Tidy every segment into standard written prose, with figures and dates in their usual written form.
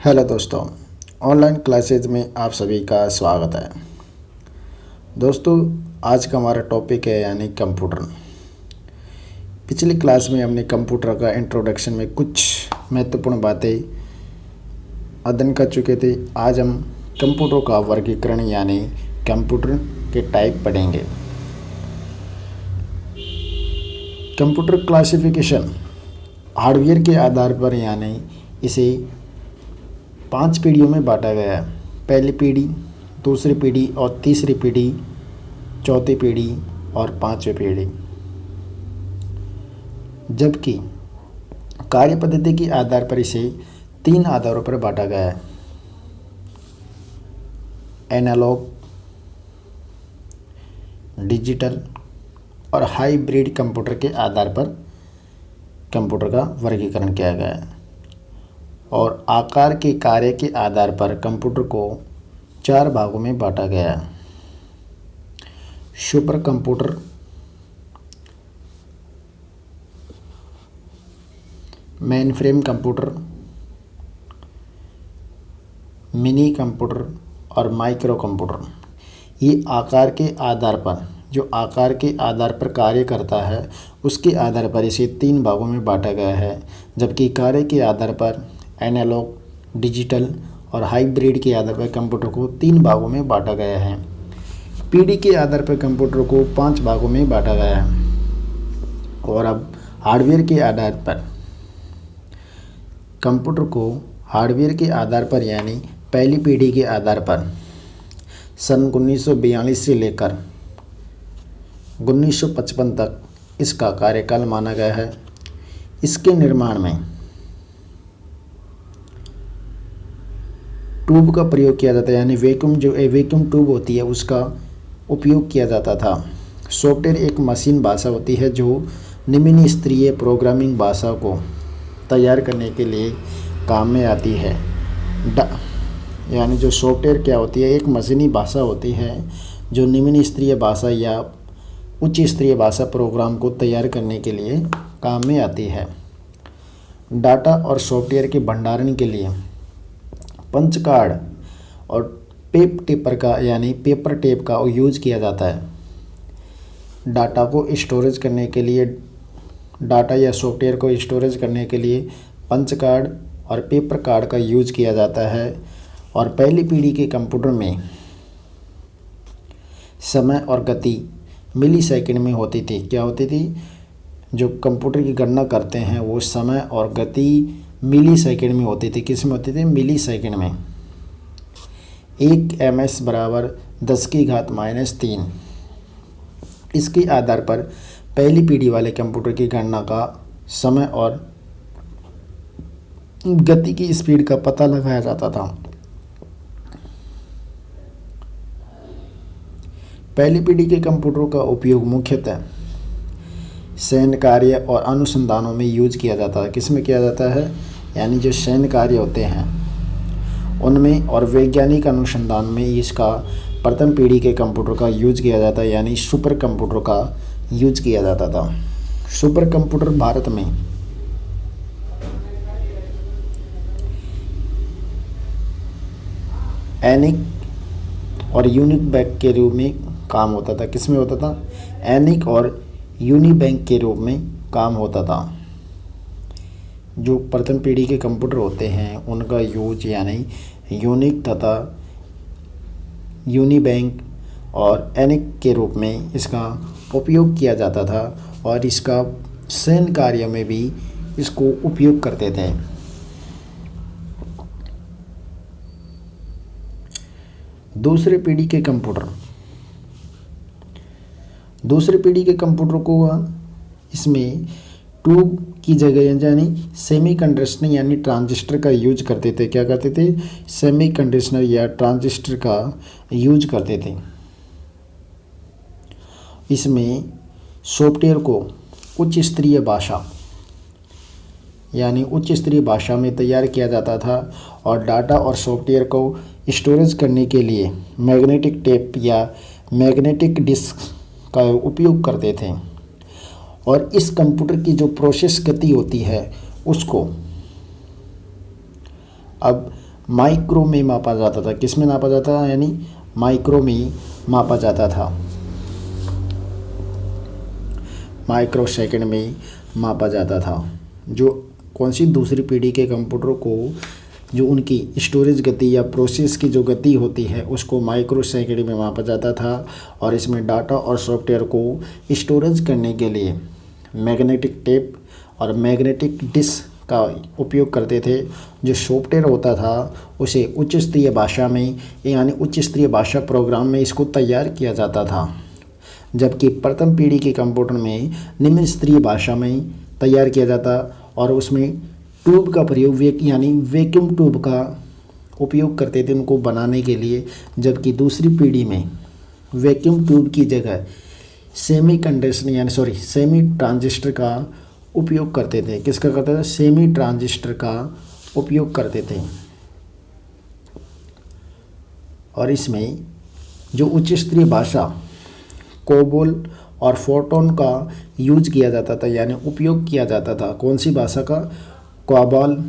Hello दोस्तों, online classes में आप सभी का स्वागत है। दोस्तों, आज का हमारा टॉपिक है यानी कंप्यूटर। पिछली क्लास में हमने कंप्यूटर का इंट्रोडक्शन में कुछ महत्वपूर्ण बातें अध्ययन कर चुके थे। आज हम कंप्यूटर का वर्गीकरण यानी कंप्यूटर के टाइप पढ़ेंगे। कंप्यूटर क्लासिफिकेशन हार्डवेयर के आधार पर यानी इसे 5 पीढ़ियों में बांटा गया है। पहली पीढ़ी, दूसरी पीढ़ी और तीसरी पीढ़ी, चौथी पीढ़ी और पांचवी पीढ़ी। जबकि कार्य पद्धति के आधार पर इसे 3 आधारों पर बांटा गया है। एनालॉग, डिजिटल और हाइब्रिड कंप्यूटर के आधार पर कंप्यूटर का वर्गीकरण किया गया है। और आकार के कार्य के आधार पर कंप्यूटर को 4 भागों में बांटा गया है। Super computer, mainframe computer, mini computer और माइक्रो कंप्यूटर। ये आकार के आधार पर, जो आकार के आधार पर कार्य करता है उसके आधार पर इसे 3 भागों में बांटा गया है। जबकि कार्य के आधार पर एनालॉग, डिजिटल और हाइब्रिड के आधार पर कंप्यूटर को 3 भागों में बांटा गया है। पीढ़ी के आधार पर कंप्यूटर को 5 भागों में बांटा गया है। और अब हार्डवेयर के आधार पर कंप्यूटर को हार्डवेयर के आधार पर यानी पहली पीढ़ी के आधार पर सन 1942 से लेकर 1955 तक इसका कार्यकाल माना गया है। इसके निर्माण में ट्यूब का प्रयोग किया जाता है, यानी वैक्यूम ट्यूब होती है उसका उपयोग किया जाता था। सॉफ्टवेयर एक मशीन भाषा होती है जो निम्न स्तरीय प्रोग्रामिंग भाषा को तैयार करने के लिए काम में आती है। यानी जो सॉफ्टवेयर क्या होती है, एक मशीनी भाषा होती है जो निम्न स्तरीय भाषा या उच्च स्तरीय भाषा प्रोग्राम को तैयार करने के लिए काम में आती है। डाटा और सॉफ्टवेयर के भंडारण के लिए पंच कार्ड और पेपर टेप का यूज किया जाता है। डाटा को स्टोरेज करने के लिए, डाटा या सॉफ्टवेयर को स्टोरेज करने के लिए पंच कार्ड और पेपर कार्ड का यूज किया जाता है। और पहली पीढ़ी के कंप्यूटर में समय और गति मिली सेकंड में होती थी। क्या होती थी? जो कंप्यूटर की गणना करते हैं वो समय और गति मिली सेकंड में होती थी। किस में होती थी? मिली सेकंड में। 1 ms बराबर 10⁻³ इसके आधार पर पहली पीढ़ी वाले कंप्यूटर की गणना का समय और गति की स्पीड का पता लगाया जाता था। पहली पीढ़ी के कंप्यूटरों का उपयोग मुख्यतः सैन्य कार्य और अनुसंधानों में यूज किया जाता है। किस में किया जाता है? यानी जो सैन्य कार्य होते हैं उनमें और वैज्ञानिक अनुसंधान में इसका प्रथम पीढ़ी के कंप्यूटर का यूज किया जाता है, यानी सुपर कंप्यूटर का यूज किया जाता था। सुपर कंप्यूटर भारत में एनिक और यूनिबैंक के रूप में काम होता था। किस में होता था? एनिक और यूनिबैंक के रूप में काम होता था। जो प्रथम पीढ़ी के कंप्यूटर होते हैं उनका यूज यानी यूनिक तथा यूनिबैंक और एनिक के रूप में इसका उपयोग किया जाता था। और इसका सैन्य कार्य में भी इसको उपयोग करते थे। दूसरी पीढ़ी के कंप्यूटर को इसमें ट्यूब की जगह यानी सेमी कंडक्टर यानी ट्रांजिस्टर का यूज करते थे। क्या करते थे? सेमी कंडक्टर या ट्रांजिस्टर का यूज करते थे। इसमें सॉफ्टवेयर को उच्च स्तरीय भाषा में तैयार किया जाता था। और डाटा और सॉफ्टवेयर को स्टोरेज करने के लिए मैग्नेटिक टेप या मैग्नेटिक डिस्क का उपयोग करते थे। और इस कंप्यूटर की जो प्रोसेस गति होती है उसको अब माइक्रो में मापा जाता था। किस में नापा जाता था? यानी माइक्रो में मापा जाता था, माइक्रो सेकंड में मापा जाता था। जो कौन सी दूसरी पीढ़ी के कंप्यूटर को जो उनकी स्टोरेज गति या प्रोसेस की जो गति होती है उसको माइक्रो सेकंड में मापा जाता था। और इसमें डाटा और सॉफ्टवेयर को स्टोरेज करने के लिए मैग्नेटिक टेप और मैग्नेटिक डिस्क का उपयोग करते थे। जो सॉफ्टवेयर होता था उसे उच्च स्तरीय भाषा में यानी उच्च स्तरीय भाषा प्रोग्राम में इसको तैयार किया जाता था, जबकि प्रथम पीढ़ी के कंप्यूटर में निम्न स्तरीय भाषा में तैयार किया जाता और उसमें ट्यूब का प्रयोग यानी वैक्यूम ट्यूब का उपयोग करते थे उनको बनाने के लिए। जबकि दूसरी पीढ़ी में वैक्यूम ट्यूब की जगह सेमी ट्रांजिस्टर का उपयोग करते थे। किसका करते थे? सेमी ट्रांजिस्टर का उपयोग करते थे। और इसमें जो उच्च स्तरीय भाषा कोबोल और फोर्टोन का यूज किया जाता था यानी उपयोग किया जाता था। कौन सी भाषा का? कोबोल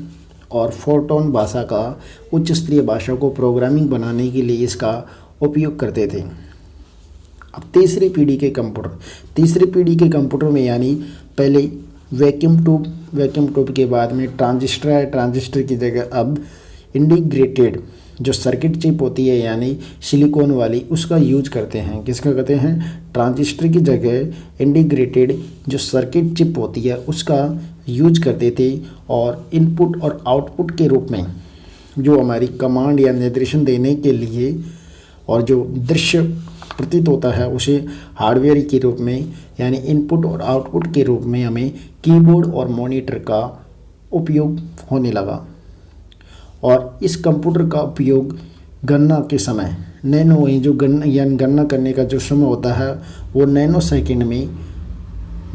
और फोर्टोन भाषा का उच्च स्तरीय भाषा को प्रोग्रामिंग बनाने के लिए इसका उपयोग करते थे। अब तीसरी पीढ़ी के कंप्यूटर में यानी पहले वैक्यूम ट्यूब के बाद में ट्रांजिस्टर है। ट्रांजिस्टर की जगह अब इंटीग्रेटेड जो सर्किट चिप होती है यानी सिलिकॉन वाली उसका यूज करते हैं। किसका करते हैं? ट्रांजिस्टर की जगह इंटीग्रेटेड जो सर्किट चिप होती है उसका यूज करते थे। और इनपुट और आउटपुट के रूप में जो हमारी कमांड या निर्देशन देने के लिए और जो दृश्य प्रतीत होता है उसे हार्डवेयर के रूप में यानी इनपुट और आउटपुट के रूप में हमें कीबोर्ड और मॉनिटर का उपयोग होने लगा। और इस कंप्यूटर का उपयोग गणना के समय गणना करने का जो समय होता है वो नैनो सेकंड में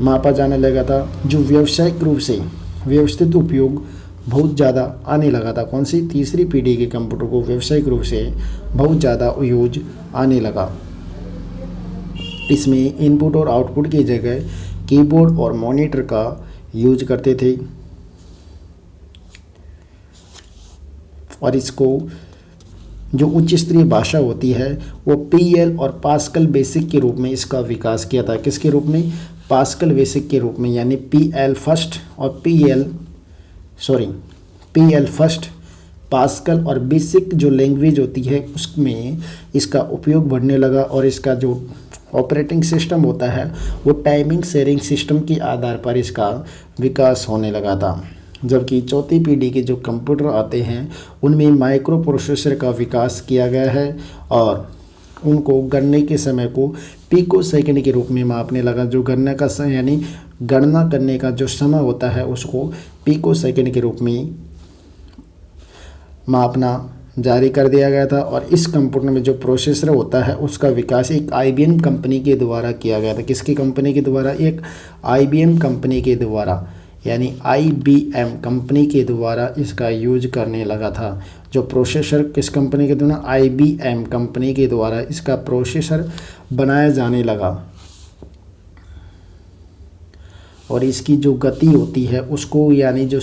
मापा जाने लगा था। जो व्यावसायिक रूप से व्यवस्थित उपयोग बहुत ज़्यादा आने लगा था। कौन सी? तीसरी पीढ़ी के कंप्यूटर को व्यावसायिक रूप से बहुत ज़्यादा यूज आने लगा। इसमें इनपुट और आउटपुट की जगह कीबोर्ड और मॉनिटर का यूज करते थे। और इसको जो उच्च स्तरीय भाषा होती है वो PL और पास्कल बेसिक के रूप में इसका विकास किया था। किसके रूप में? पास्कल बेसिक के रूप में यानी PL फर्स्ट और PL फर्स्ट पास्कल और बेसिक जो लैंग्वेज होती है उसमें इसका उपयोग बढ़ने लगा। और इसका जो ऑपरेटिंग सिस्टम होता है वो टाइमिंग शेयरिंग सिस्टम के आधार पर इसका विकास होने लगा था। जबकि चौथी पीढ़ी के जो कंप्यूटर आते हैं उनमें माइक्रो प्रोसेसर का विकास किया गया है और उनको गणने के समय को पिको सेकंड के रूप में मापने लगा। जो गणना का समय यानी गणना करने का जो समय होता है उसको पिको सेकंड के रूप में मापना जारी कर दिया गया था। और इस कंप्यूटर में जो प्रोसेसर होता है उसका विकास एक IBM कंपनी के द्वारा किया गया था। किसकी कंपनी के द्वारा? एक IBM कंपनी के द्वारा यानी IBM कंपनी के द्वारा इसका यूज करने लगा था। जो प्रोसेसर किस कंपनी के द्वारा? IBM कंपनी के द्वारा इसका प्रोसेसर बनाया जाने लगा। और इसकी जो गति होती है उसको यानी जो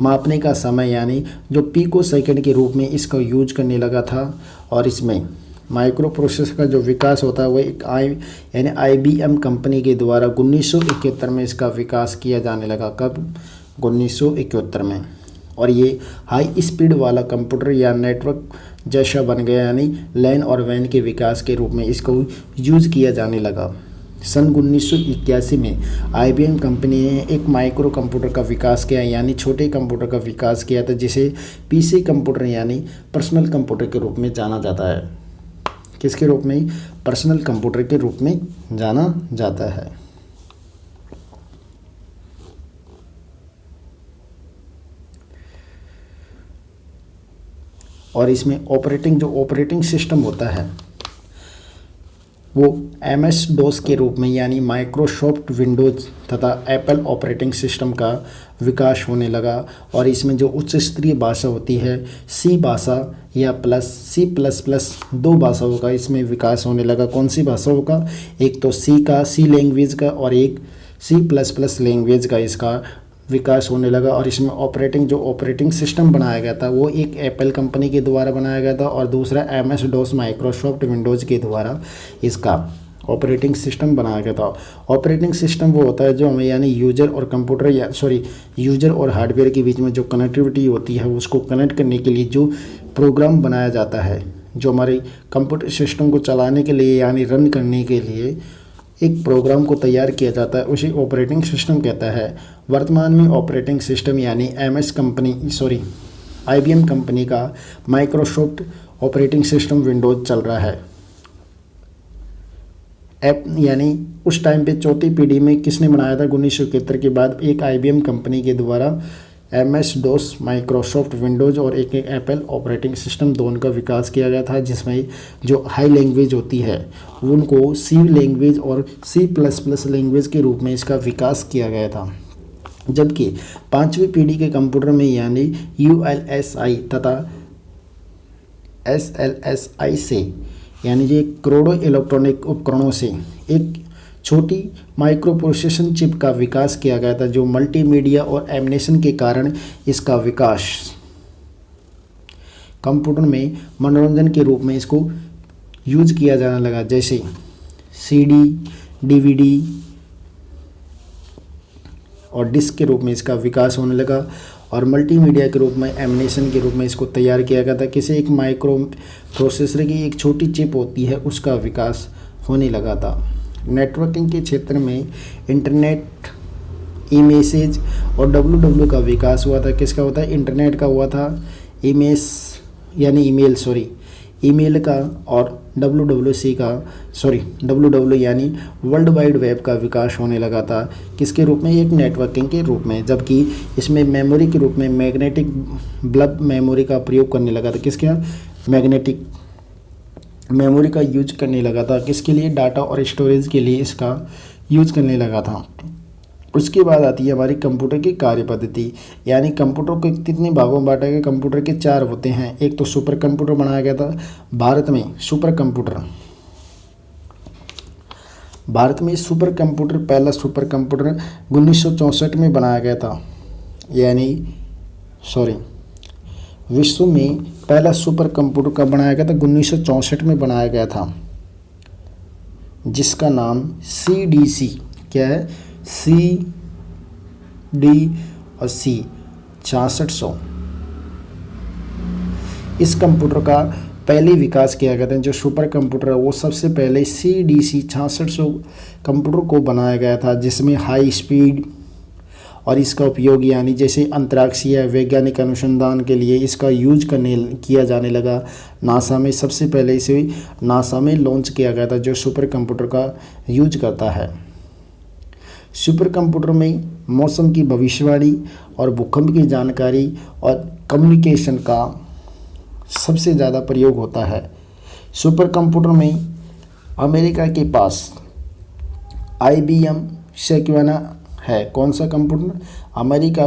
मापने का समय यानी जो पिको सेकंड के रूप में इसका यूज करने लगा था। और इसमें माइक्रो प्रोसेसर का जो विकास होता है वो एक यानी IBM कंपनी के द्वारा 1971 में इसका विकास किया जाने लगा। कब? 1971 में। और ये हाई स्पीड वाला कंप्यूटर या नेटवर्क जैसा बन गया यानी लैन और वैन के विकास के रूप में इसको यूज किया जाने लगा। सन 1981 में IBM कंपनी ने एक माइक्रो कंप्यूटर का विकास किया यानी छोटे कंप्यूटर का विकास किया था जिसे PC कंप्यूटर यानी पर्सनल कंप्यूटर के रूप में जाना जाता है। किसके रूप में? पर्सनल कंप्यूटर के रूप में जाना जाता है। और इसमें ऑपरेटिंग सिस्टम होता है वो MS-DOS के रूप में यानी माइक्रोसॉफ्ट विंडोज़ तथा एप्पल ऑपरेटिंग सिस्टम का विकास होने लगा। और इसमें जो उच्च स्तरीय भाषा होती है C भाषा या C++ दो भाषाओं का इसमें विकास होने लगा। कौन सी भाषाओं का? एक तो C लैंग्वेज का और एक C++ लैंग्वेज का इसका विकास होने लगा और इसमें जो ऑपरेटिंग सिस्टम बनाया गया था वो एक एप्पल कंपनी के द्वारा बनाया गया था और दूसरा MS DOS माइक्रोसॉफ्ट विंडोज़ के द्वारा इसका ऑपरेटिंग सिस्टम बनाया गया था। ऑपरेटिंग सिस्टम वो होता है जो हमें यानी यूजर और हार्डवेयर के बीच में जो कनेक्टिविटी होती है उसको कनेक्ट करने के लिए जो प्रोग्राम बनाया जाता है, जो हमारे कंप्यूटर सिस्टम को चलाने के लिए यानी रन करने के लिए एक प्रोग्राम को तैयार किया जाता है, उसे ऑपरेटिंग सिस्टम कहता है। वर्तमान में ऑपरेटिंग सिस्टम यानी IBM कंपनी का माइक्रोसॉफ्ट ऑपरेटिंग सिस्टम विंडोज़ चल रहा है। यानी उस टाइम पे चौथी पीढ़ी में किसने बनाया था? 1971 के बाद एक IBM कंपनी के द्वारा MS DOS माइक्रोसॉफ्ट विंडोज़ और एक एप्पल ऑपरेटिंग सिस्टम दोनों का विकास किया गया था, जिसमें जो हाई लैंग्वेज होती है उनको C लैंग्वेज और C++ लैंग्वेज के रूप में इसका विकास किया गया था। जबकि पांचवी पीढ़ी के कंप्यूटर में यानी ULSI तथा SLSI से यानी ये करोड़ों इलेक्ट्रॉनिक उपकरणों से एक छोटी माइक्रो प्रोसेसर चिप का विकास किया गया था, जो मल्टीमीडिया और एनिमेशन के कारण इसका विकास कंप्यूटर में मनोरंजन के रूप में इसको यूज किया जाने लगा, जैसे CD, DVD और डिस्क के रूप में इसका विकास होने लगा और मल्टीमीडिया के रूप में एनिमेशन के रूप में इसको तैयार किया गया था। किसी एक माइक्रो प्रोसेसर की एक छोटी चिप होती है उसका विकास होने लगा था। नेटवर्किंग के क्षेत्र में इंटरनेट, ई-मैसेज और WWW का विकास हुआ था। किसका हुआ था? इंटरनेट का हुआ था, ईमेल का और WWW यानी वर्ल्ड वाइड वेब का विकास होने लगा था। किसके रूप में? एक नेटवर्किंग के रूप में। जबकि इसमें मेमोरी के रूप में मैग्नेटिक बल्ब मेमोरी का प्रयोग करने लगा था। किसके? मैग्नेटिक मेमोरी का यूज करने लगा था। किसके लिए? डाटा और स्टोरेज के लिए इसका यूज करने लगा था। उसके बाद आती है हमारी कंप्यूटर की कार्य पद्धति, यानी कंप्यूटर को कितने भागों में बांटा गया? कंप्यूटर के 4 होते हैं। एक तो सुपर कंप्यूटर बनाया गया था भारत में। पहला सुपर कंप्यूटर 1964 में बनाया गया था, विश्व में पहला सुपर कंप्यूटर कब बनाया गया था? 1964 में बनाया गया था, जिसका नाम CDC क्या है? CD और C 6600। इस कंप्यूटर का पहले विकास किया गया था। जो सुपर कंप्यूटर है वो सबसे पहले CDC 6600 कंप्यूटर को बनाया गया था, जिसमें हाई स्पीड और इसका उपयोग यानी जैसे अंतरिक्षीय वैज्ञानिक अनुसंधान के लिए इसका यूज किया जाने लगा। नासा में सबसे पहले इसे लॉन्च किया गया था, जो सुपर कंप्यूटर का यूज करता है। सुपर कंप्यूटर में मौसम की भविष्यवाणी और भूकंप की जानकारी और कम्युनिकेशन का सबसे ज़्यादा प्रयोग होता है। सुपर कंप्यूटर में अमेरिका के पास IBM सेक्वाना है। कौन सा कंप्यूटर? अमेरिका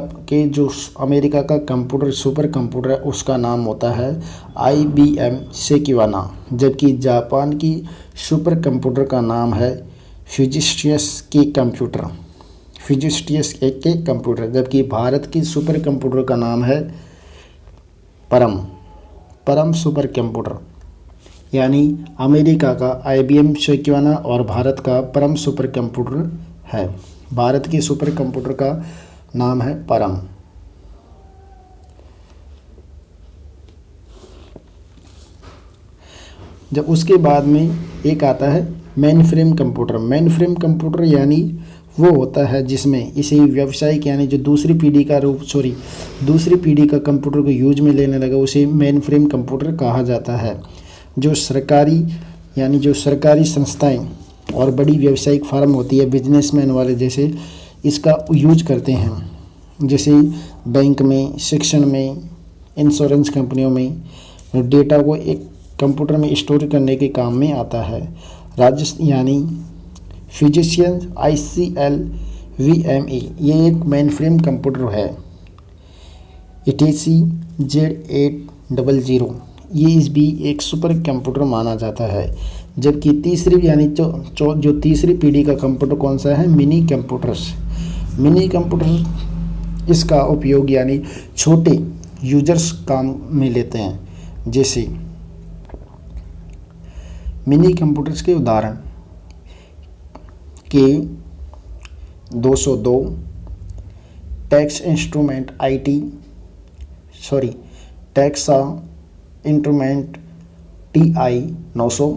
का कंप्यूटर सुपर कंप्यूटर है, उसका नाम होता है IBM सेक्वाना। जबकि जापान की सुपर कंप्यूटर का नाम है फ्यूजिस्टियस के कंप्यूटर। जबकि भारत की सुपर कंप्यूटर का नाम है परम सुपर कंप्यूटर। यानी अमेरिका का IBM सेक्वाना और भारत का परम सुपर कंप्यूटर है। भारत की सुपर कंप्यूटर का नाम है परम। जब उसके बाद में एक आता है मेन फ्रेम कंप्यूटर यानी वो होता है जिसमें इसे व्यावसायिक यानी जो दूसरी पीढ़ी का कंप्यूटर को यूज में लेने लगा, उसे मेन फ्रेम कंप्यूटर कहा जाता है। जो सरकारी संस्थाएं और बड़ी व्यावसायिक फार्म होती है, बिजनेसमैन वाले जैसे इसका यूज करते हैं, जैसे बैंक में, शिक्षण में, इंश्योरेंस कंपनियों में डेटा को एक कंप्यूटर में स्टोर करने के काम में आता है। यानी फिजिशियन ICL-VME ये एक मेन फ्रेम कंप्यूटर है। ETC Z800 ये इस भी एक सुपर कंप्यूटर माना जाता है। जबकि तीसरी यानी जो तीसरी पीढ़ी का कंप्यूटर कौन सा है? मिनी कंप्यूटर इसका उपयोग यानी छोटे यूजर्स काम में लेते हैं। जैसे मिनी कंप्यूटर्स के उदाहरण के 202, text instrument taxa instrument TI 900,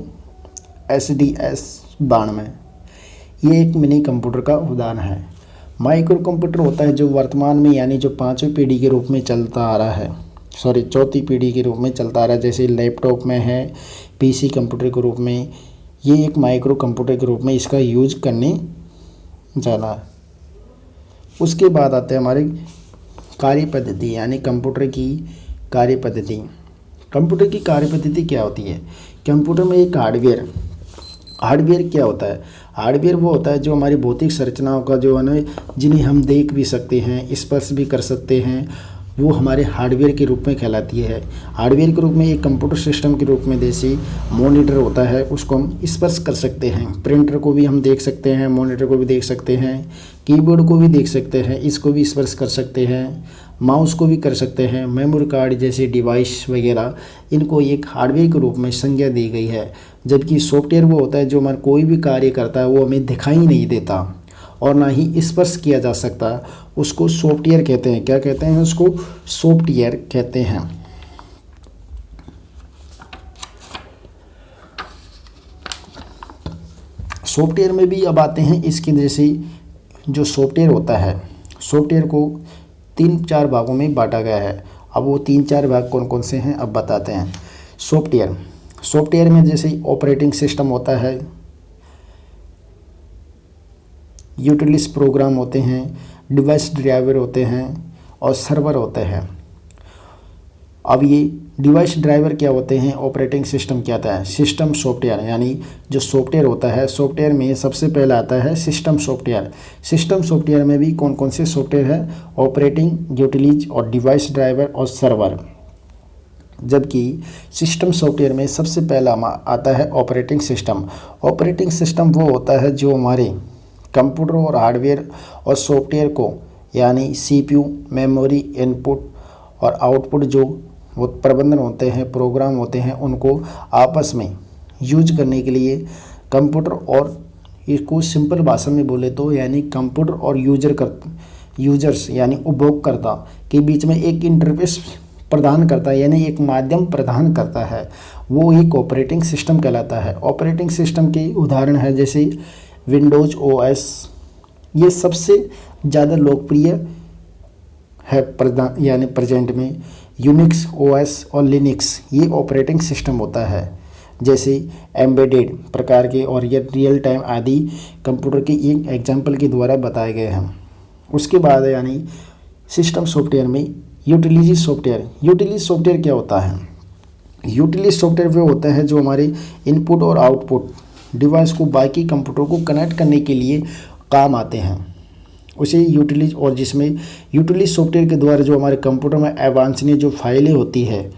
SDS 92। ये एक मिनी कंप्यूटर का उदाहरण है। माइक्रो कंप्यूटर होता है जो वर्तमान में यानी जो 5वीं पीढ़ी के रूप में चलता आ रहा है, चौथी पीढ़ी के रूप में चलता आ रहा है। जैसे लैपटॉप में है, PC कंप्यूटर के रूप में, ये एक माइक्रो कंप्यूटर के रूप में इसका यूज करने जाना है। उसके बाद आते हैं हमारे कार्य पद्धति यानी कंप्यूटर की कार्य पद्धति। कंप्यूटर की कार्य पद्धति क्या होती है? कंप्यूटर में एक हार्डवेयर क्या होता है? हार्डवेयर वो होता है जो हमारी भौतिक संरचनाओं का जो है ना, जिन्हें हम देख भी सकते हैं, स्पर्श भी कर सकते हैं, वो हमारे हार्डवेयर के रूप में कहलाती है। हार्डवेयर के रूप में एक कंप्यूटर सिस्टम के रूप में जैसे मॉनिटर होता है, उसको हम स्पर्श कर सकते हैं। प्रिंटर को भी हम देख सकते हैं, मॉनिटर को भी देख सकते हैं, कीबोर्ड को भी देख सकते हैं, इसको भी स्पर्श कर सकते हैं, माउस को भी कर सकते हैं। मेमोरी कार्ड जैसे डिवाइस वगैरह, इनको एक हार्डवेयर के रूप में संज्ञा दी गई है। जबकि सॉफ्टवेयर वो होता है जो हमारा कोई भी कार्य करता है वो हमें दिखाई नहीं देता और ना ही स्पर्श किया जा सकता, उसको सॉफ्टवेयर कहते हैं। क्या कहते हैं? उसको सॉफ्टवेयर कहते हैं। सॉफ्टवेयर में भी अब आते हैं इसके जैसे जो सॉफ्टवेयर होता है, सॉफ्टवेयर को 3-4 भागों में बांटा गया है। अब वो 3-4 भाग कौन कौन से हैं अब बताते हैं। सॉफ्टवेयर में जैसे ऑपरेटिंग सिस्टम होता है, यूटिलिटी प्रोग्राम होते हैं, डिवाइस ड्राइवर होते हैं और सर्वर होते हैं। अब ये डिवाइस ड्राइवर क्या होते हैं, ऑपरेटिंग सिस्टम क्या आता है? सिस्टम सॉफ्टवेयर यानी जो सॉफ्टवेयर होता है, सॉफ्टवेयर में सबसे पहला आता है सिस्टम सॉफ्टवेयर। सिस्टम सॉफ्टवेयर में भी कौन कौन से सॉफ्टवेयर है? ऑपरेटिंग, यूटिलिटी और डिवाइस ड्राइवर और सर्वर। जबकि सिस्टम सॉफ्टवेयर में सबसे पहला आता है ऑपरेटिंग सिस्टम। ऑपरेटिंग सिस्टम वो होता है जो हमारे कंप्यूटर और हार्डवेयर और सॉफ्टवेयर को यानी CPU, मेमोरी, इनपुट और आउटपुट जो वो प्रबंधन होते हैं, प्रोग्राम होते हैं, उनको आपस में यूज करने के लिए कंप्यूटर और इसको सिंपल भाषा में बोले तो यानी कंप्यूटर और यूजर्स यानी उपभोगकर्ता के बीच में एक इंटरफेस प्रदान करता है, यानी एक माध्यम प्रदान करता है, वो एक ऑपरेटिंग सिस्टम कहलाता है। ऑपरेटिंग सिस्टम के उदाहरण है जैसे विंडोज OS, ये सबसे ज़्यादा लोकप्रिय है यानी प्रेजेंट में। यूनिक्स OS और लिनक्स ये ऑपरेटिंग सिस्टम होता है। जैसे एम्बेडेड प्रकार के और ये रियल टाइम आदि कंप्यूटर के एक एग्जाम्पल के द्वारा बताए गए हैं। उसके बाद यानी सिस्टम सॉफ्टवेयर में यूटिलिटी सॉफ्टवेयर क्या होता है? यूटिलिटी सॉफ्टवेयर वो होता है जो हमारे इनपुट और आउटपुट डिवाइस को बाकी कंप्यूटर को कनेक्ट करने के लिए काम आते हैं, उसे यूटिलिटी, और जिसमें यूटिलिटी सॉफ्टवेयर के द्वारा जो हमारे कंप्यूटर में अवांछनीय जो फाइलें होती है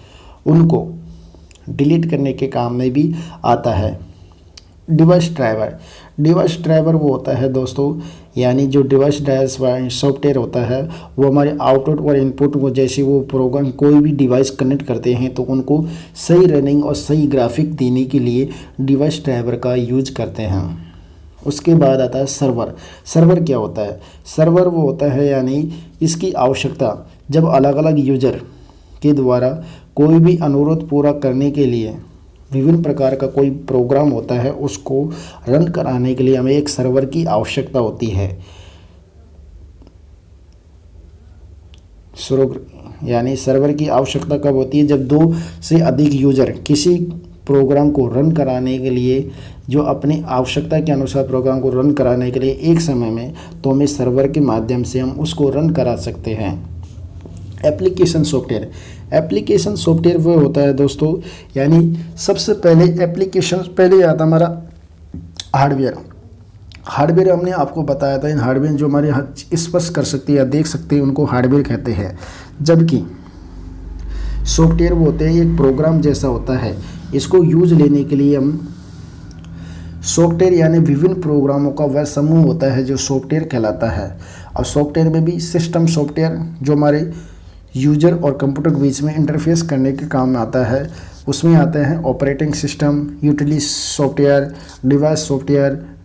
उनको डिलीट करने के काम में भी आता है। डिवाइस ड्राइवर वो होता है दोस्तों, यानी जो डिवाइस ड्राइवर सॉफ्टवेयर होता है वो हमारे आउटपुट और इनपुट को जैसे वो प्रोग्राम कोई भी डिवाइस कनेक्ट करते हैं तो उनको सही रनिंग और सही ग्राफिक देने के लिए डिवाइस ड्राइवर का यूज करते हैं। उसके बाद आता है सर्वर क्या होता है? सर्वर वो होता है यानी इसकी आवश्यकता जब अलग अलग यूजर के द्वारा कोई भी अनुरोध पूरा करने के लिए विभिन्न प्रकार का कोई प्रोग्राम होता है, उसको रन कराने के लिए हमें एक सर्वर की आवश्यकता होती है। यानी सर्वर की आवश्यकता कब होती है? जब 2 से अधिक यूजर किसी प्रोग्राम को रन कराने के लिए, जो अपनी आवश्यकता के अनुसार प्रोग्राम को रन कराने के लिए एक समय में, तो हमें सर्वर के माध्यम से हम उसको रन करा सकते हैं। एप्लीकेशन सॉफ्टवेयर वो होता है दोस्तों, यानी सबसे पहले पहले आता हमारा हार्डवेयर हमने आपको बताया था। इन हार्डवेयर जो हमारे स्पर्श कर सकते हैं या देख सकते हैं उनको हार्डवेयर कहते हैं। जबकि सॉफ्टवेयर वो होते हैं एक प्रोग्राम जैसा होता है, इसको यूज लेने के लिए हम सॉफ्टवेयर यानी विभिन्न प्रोग्रामों का वह समूह होता है जो सॉफ्टवेयर कहलाता है। और सॉफ्टवेयर में भी सिस्टम सॉफ्टवेयर जो हमारे यूजर और कंप्यूटर के बीच में इंटरफेस करने के काम में आता है, उसमें आते हैं operating system, utility software,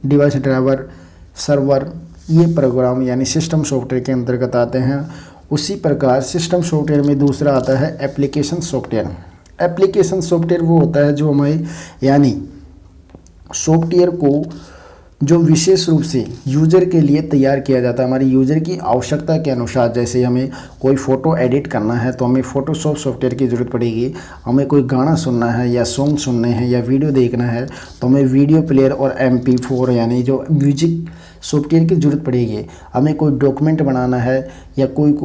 device driver, server. ये प्रोग्राम यानी सिस्टम सॉफ्टवेयर के अंतर्गत आते हैं। उसी प्रकार सिस्टम सॉफ्टवेयर में दूसरा आता है एप्लीकेशन सॉफ्टवेयर। एप्लीकेशन सॉफ्टवेयर वो होता है जो हमें यानी सॉफ्टवेयर को जो विशेष रूप से यूज़र के लिए तैयार किया जाता है, हमारी यूज़र की आवश्यकता के अनुसार। जैसे हमें कोई फ़ोटो एडिट करना है तो हमें फ़ोटोशॉप सॉफ्टवेयर की ज़रूरत पड़ेगी। हमें कोई गाना सुनना है या सॉन्ग सुनने हैं या वीडियो देखना है तो हमें वीडियो प्लेयर और MP4 यानी जो म्यूजिक सॉफ्टवेयर की ज़रूरत पड़ेगी। हमें कोई डॉक्यूमेंट बनाना है या कोई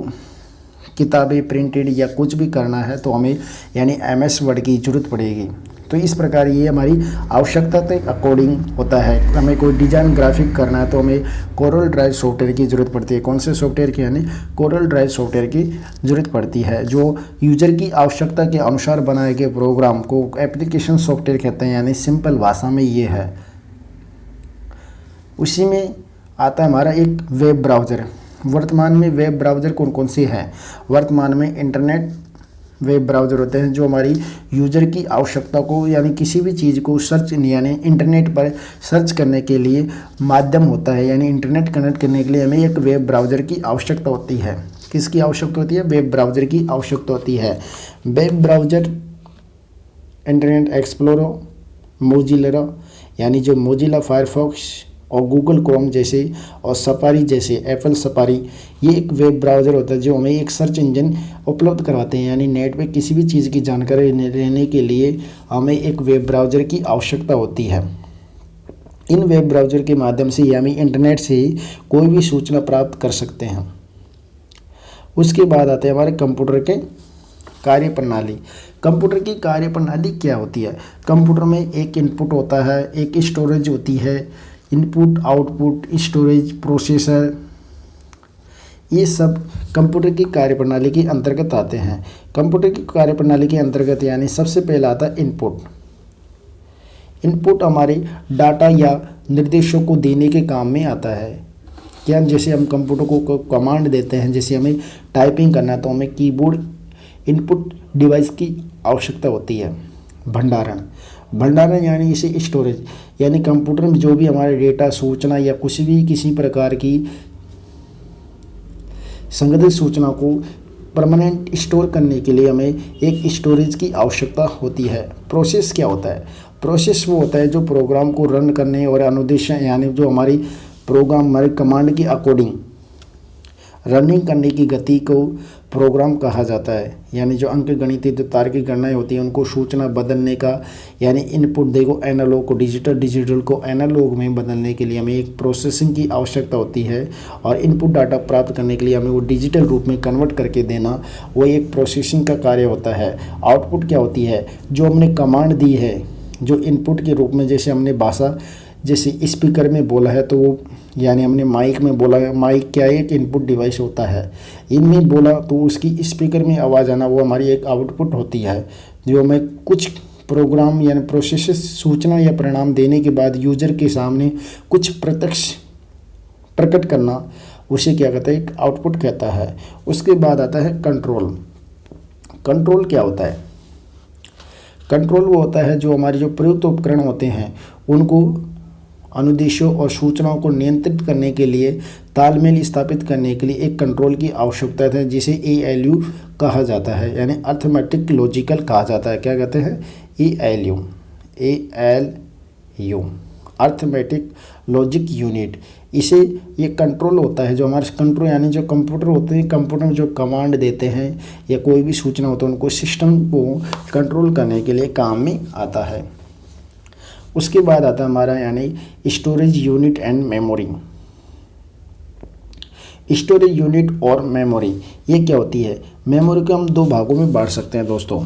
किताबें प्रिंटेड या कुछ भी करना है तो हमें यानी MS वर्ड की ज़रूरत पड़ेगी। तो इस प्रकार ये हमारी आवश्यकता के अकॉर्डिंग होता है। हमें कोई डिज़ाइन ग्राफिक करना है तो हमें कोरल ड्राइव सॉफ्टवेयर की ज़रूरत पड़ती है। कौन से सॉफ्टवेयर की? यानी कोरल ड्राइव सॉफ्टवेयर की ज़रूरत पड़ती है, जो यूज़र की आवश्यकता के अनुसार बनाए गए प्रोग्राम को एप्लीकेशन सॉफ्टवेयर कहते हैं, यानी सिंपल भाषा में ये है। उसी में आता है हमारा एक वेब ब्राउज़र। वर्तमान में वेब ब्राउज़र कौन कौन से हैं? वर्तमान में इंटरनेट वेब ब्राउज़र होते हैं जो हमारी यूज़र की आवश्यकता को यानी किसी भी चीज़ को सर्च यानी इंटरनेट पर सर्च करने के लिए माध्यम होता है। यानी इंटरनेट कनेक्ट करने के लिए हमें एक वेब ब्राउज़र की आवश्यकता होती है। किसकी आवश्यकता होती है? वेब ब्राउज़र की आवश्यकता होती है। Web browser internet explorer, Mozilla यानी जो मोजिला फायरफॉक्स और गूगल क्रोम जैसे और सफारी जैसे एप्पल सफारी, ये एक वेब ब्राउज़र होता है जो हमें एक सर्च इंजन उपलब्ध करवाते हैं। यानी नेट पे किसी भी चीज़ की जानकारी लेने के लिए हमें एक वेब ब्राउज़र की आवश्यकता होती है। इन वेब ब्राउज़र के माध्यम से यानी इंटरनेट से कोई भी सूचना प्राप्त कर सकते हैं। उसके बाद आते हैं हमारे कंप्यूटर के कार्यप्रणाली। कंप्यूटर की कार्यप्रणाली क्या होती है? कंप्यूटर में एक इनपुट होता है, एक स्टोरेज होती है, इनपुट आउटपुट स्टोरेज प्रोसेसर, ये सब कंप्यूटर की कार्यप्रणाली के अंतर्गत आते हैं। कंप्यूटर की कार्यप्रणाली के अंतर्गत यानी सबसे पहला आता है इनपुट। इनपुट हमारे डाटा या निर्देशों को देने के काम में आता है। क्या? जैसे हम कंप्यूटर को कमांड देते हैं, जैसे हमें टाइपिंग करना है तो हमें कीबोर्ड इनपुट डिवाइस की आवश्यकता होती है। भंडारण यानी इसे स्टोरेज, यानी कंप्यूटर में जो भी हमारे डेटा सूचना या कुछ भी किसी प्रकार की संगठित सूचना को परमानेंट स्टोर करने के लिए हमें एक स्टोरेज की आवश्यकता होती है। प्रोसेस क्या होता है? प्रोसेस वो होता है जो प्रोग्राम को रन करने और अनुदेश यानी जो हमारी प्रोग्राम हमारे कमांड के अकॉर्डिंग रनिंग करने की गति को प्रोग्राम कहा जाता है। यानी जो अंकगणितीय जो तार्किक गणनाएं होती हैं उनको सूचना बदलने का यानी इनपुट देखो एनालॉग को डिजिटल को एनालॉग में बदलने के लिए हमें एक प्रोसेसिंग की आवश्यकता होती है। और इनपुट डाटा प्राप्त करने के लिए हमें वो डिजिटल रूप में कन्वर्ट करके देना, वो एक प्रोसेसिंग का कार्य होता है। आउटपुट क्या होती है? जो हमने कमांड दी है जो इनपुट के रूप में, जैसे हमने भाषा जैसे स्पीकर में बोला है तो वो यानी हमने माइक में बोला है। माइक क्या है? एक इनपुट डिवाइस होता है। इनमें बोला तो उसकी स्पीकर में आवाज़ आना वो हमारी एक आउटपुट होती है, जो हमें कुछ प्रोग्राम यानी प्रोसेस सूचना या परिणाम देने के बाद यूजर के सामने कुछ प्रत्यक्ष प्रकट करना, उसे क्या कहता है? एक आउटपुट कहता है। उसके बाद आता है कंट्रोल। कंट्रोल क्या होता है? कंट्रोल वो होता है जो हमारे जो प्रयुक्त उपकरण होते हैं उनको अनुदेशों और सूचनाओं को नियंत्रित करने के लिए तालमेल स्थापित करने के लिए एक कंट्रोल की आवश्यकता है, जिसे ALU कहा जाता है, यानी अर्थमेटिक लॉजिकल कहा जाता है। क्या कहते हैं? ALU arithmetic logic unit. इसे ये कंट्रोल होता है जो हमारे कंट्रोल यानी जो कंप्यूटर होते हैं, कंप्यूटर में जो कमांड देते हैं या कोई भी सूचना होता है उनको सिस्टम को कंट्रोल करने के लिए काम में आता है। उसके बाद आता है हमारा यानी storage unit and memory. Storage unit और मेमोरी ये क्या होती है? मेमोरी को हम दो भागों में बांट सकते हैं दोस्तों।